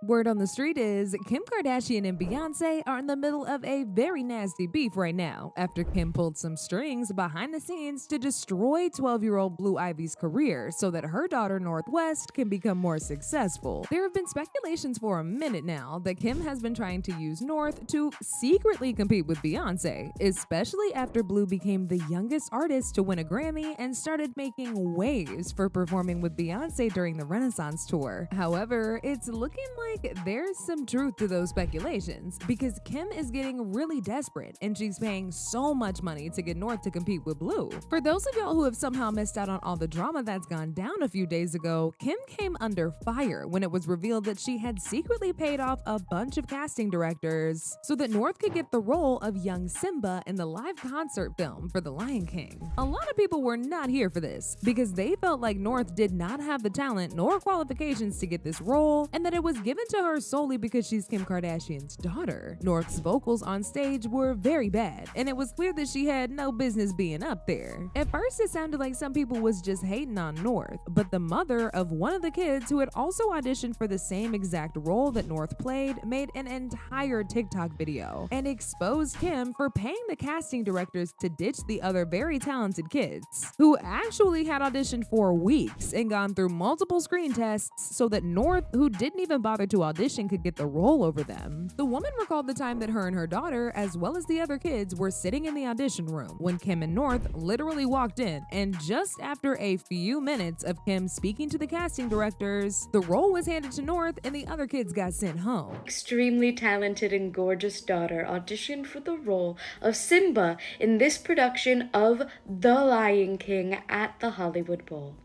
Word on the street is Kim Kardashian and Beyonce are in the middle of a very nasty beef right now after Kim pulled some strings behind the scenes to destroy 12-year-old Blue Ivy's career so that her daughter Northwest can become more successful. There have been speculations for a minute now that Kim has been trying to use North to secretly compete with Beyonce, especially after Blue became the youngest artist to win a Grammy and started making waves for performing with Beyonce during the Renaissance tour. However, it's looking like there's some truth to those speculations because Kim is getting really desperate and she's paying so much money to get North to compete with Blue. For those of y'all who have somehow missed out on all the drama that's gone down a few days ago, Kim came under fire when it was revealed that she had secretly paid off a bunch of casting directors so that North could get the role of young Simba in the live concert film for The Lion King. A lot of people were not here for this because they felt like North did not have the talent nor qualifications to get this role and that it was given to her solely because she's Kim Kardashian's daughter. North's vocals on stage were very bad, and it was clear that she had no business being up there. At first, it sounded like some people was just hating on North, but the mother of one of the kids who had also auditioned for the same exact role that North played made an entire TikTok video and exposed Kim for paying the casting directors to ditch the other very talented kids, who actually had auditioned for weeks and gone through multiple screen tests so that North, who didn't even bother to audition, could get the role over them. The woman recalled the time that her and her daughter, as well as the other kids, were sitting in the audition room when Kim and North literally walked in, and just after a few minutes of Kim speaking to the casting directors, the role was handed to North and the other kids got sent home. Extremely talented and gorgeous daughter auditioned for the role of Simba in this production of The Lion King at the Hollywood Bowl.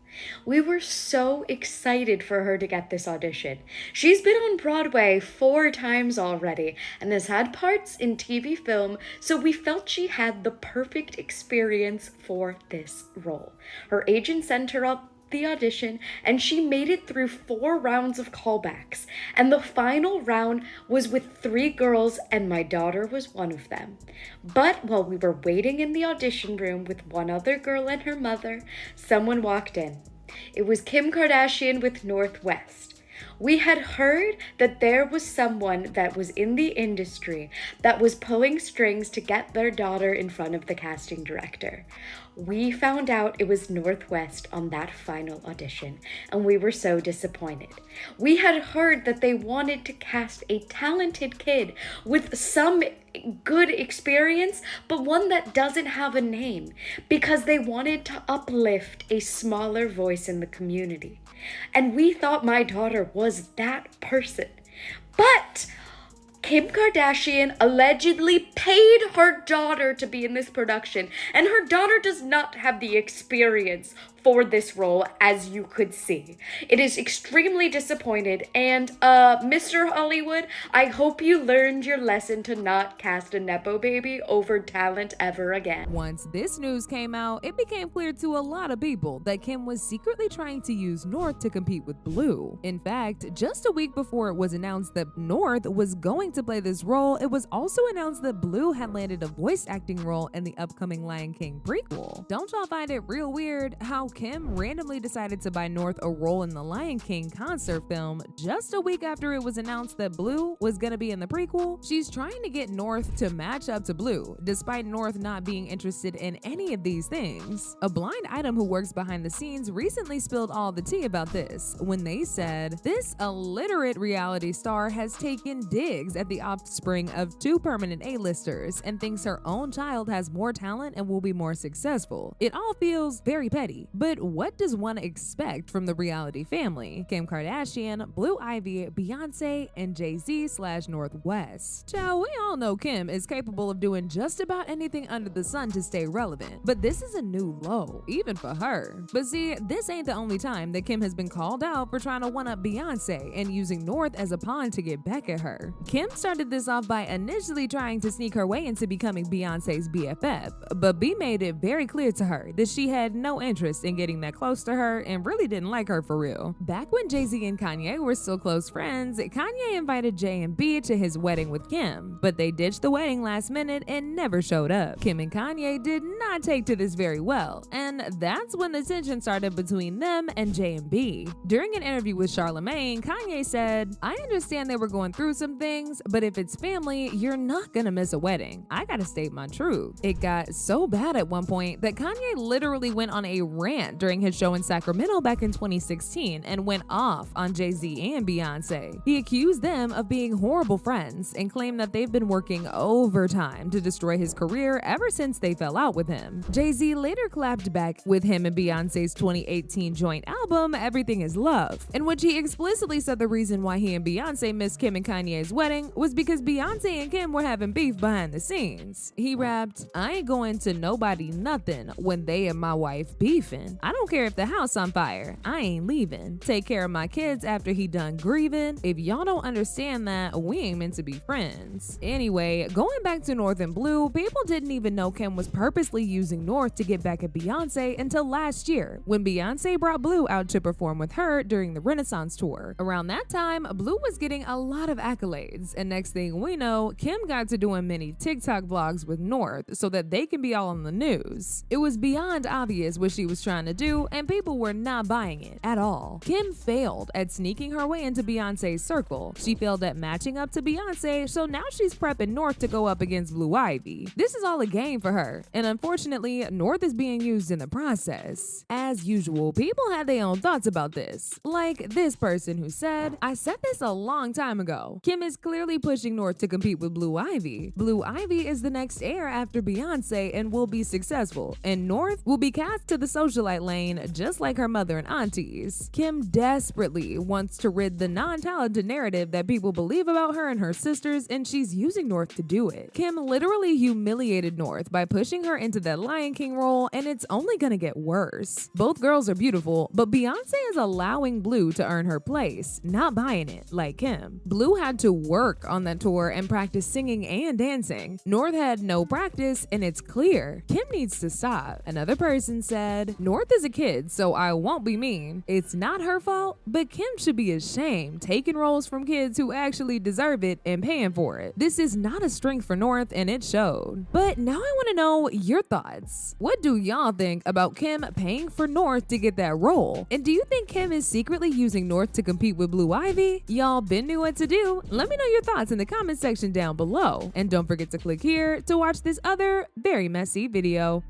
We were so excited for her to get this audition. She's been on Broadway 4 times already and has had parts in TV film, so we felt she had the perfect experience for this role. Her agent sent her up the audition and she made it through 4 rounds of callbacks, and the final round was with 3 girls and my daughter was one of them. But while we were waiting in the audition room with one other girl and her mother, someone walked in. It was Kim Kardashian with Northwest. We had heard that there was someone that was in the industry that was pulling strings to get their daughter in front of the casting director. We found out it was Northwest on that final audition, and we were so disappointed. We had heard that they wanted to cast a talented kid with some good experience, but one that doesn't have a name, because they wanted to uplift a smaller voice in the community. And we thought my daughter was that person. But Kim Kardashian allegedly paid her daughter to be in this production, and her daughter does not have the experience for this role, as you could see. It is extremely disappointed, and Mr. Hollywood, I hope you learned your lesson to not cast a Nepo baby over talent ever again. Once this news came out, it became clear to a lot of people that Kim was secretly trying to use North to compete with Blue. In fact, just a week before it was announced that North was going to play this role, it was also announced that Blue had landed a voice acting role in the upcoming Lion King prequel. Don't y'all find it real weird how Kim randomly decided to buy North a role in the Lion King concert film just a week after it was announced that Blue was gonna be in the prequel? She's trying to get North to match up to Blue, despite North not being interested in any of these things. A blind item who works behind the scenes recently spilled all the tea about this when they said, "This illiterate reality star has taken digs at the offspring of 2 permanent A-listers and thinks her own child has more talent and will be more successful. It all feels very petty, but what does one expect from the reality family? Kim Kardashian, Blue Ivy, Beyonce, and Jay-Z/Northwest." Child, we all know Kim is capable of doing just about anything under the sun to stay relevant, but this is a new low, even for her. But see, this ain't the only time that Kim has been called out for trying to one-up Beyonce and using North as a pawn to get back at her. Kim started this off by initially trying to sneak her way into becoming Beyonce's BFF, but B made it very clear to her that she had no interest in in getting that close to her and really didn't like her for real. Back when Jay-Z and Kanye were still close friends, Kanye invited J and B to his wedding with Kim, but they ditched the wedding last minute and never showed up. Kim and Kanye did not take to this very well, and that's when the tension started between them and J and B. During an interview with Charlemagne, Kanye said, "I understand they were going through some things, but if it's family, you're not gonna miss a wedding. I gotta state my truth." It got so bad at one point that Kanye literally went on a rant during his show in Sacramento back in 2016 and went off on Jay-Z and Beyonce. He accused them of being horrible friends and claimed that they've been working overtime to destroy his career ever since they fell out with him. Jay-Z later clapped back with him and Beyonce's 2018 joint album, Everything Is Love, in which he explicitly said the reason why he and Beyonce missed Kim and Kanye's wedding was because Beyonce and Kim were having beef behind the scenes. He rapped, "I ain't going to nobody nothing when they and my wife beefing. I don't care if the house on fire, I ain't leaving. Take care of my kids after he done grieving. If y'all don't understand that, we ain't meant to be friends." Anyway, going back to North and Blue, people didn't even know Kim was purposely using North to get back at Beyonce until last year, when Beyonce brought Blue out to perform with her during the Renaissance tour. Around that time, Blue was getting a lot of accolades, and next thing we know, Kim got to doing many TikTok vlogs with North so that they can be all on the news. It was beyond obvious what she was trying to do, and people were not buying it at all. Kim failed at sneaking her way into Beyonce's circle. She failed at matching up to Beyonce, so now she's prepping North to go up against Blue Ivy. This is all a game for her, and unfortunately, North is being used in the process. As usual, people had their own thoughts about this, like this person who said, "I said this a long time ago. Kim is clearly pushing North to compete with Blue Ivy. Blue Ivy is the next heir after Beyonce and will be successful, and North will be cast to the socialite lane just like her mother and aunties." Kim desperately wants to rid the non-talented narrative that people believe about her and her sisters, and she's using North to do it. Kim literally humiliated North by pushing her into that Lion King role, and it's only gonna get worse. Both girls are beautiful, but Beyonce is allowing Blue to earn her place, not buying it like Kim. Blue had to work on that tour and practice singing and dancing. North had no practice, and it's clear Kim needs to stop. Another person said, "North is a kid, so I won't be mean. It's not her fault, but Kim should be ashamed taking roles from kids who actually deserve it and paying for it. This is not a strength for North, and it showed." But now I want to know your thoughts. What do y'all think about Kim paying for North to get that role? And do you think Kim is secretly using North to compete with Blue Ivy? Y'all been knew what to do? Let me know your thoughts in the comment section down below. And don't forget to click here to watch this other very messy video.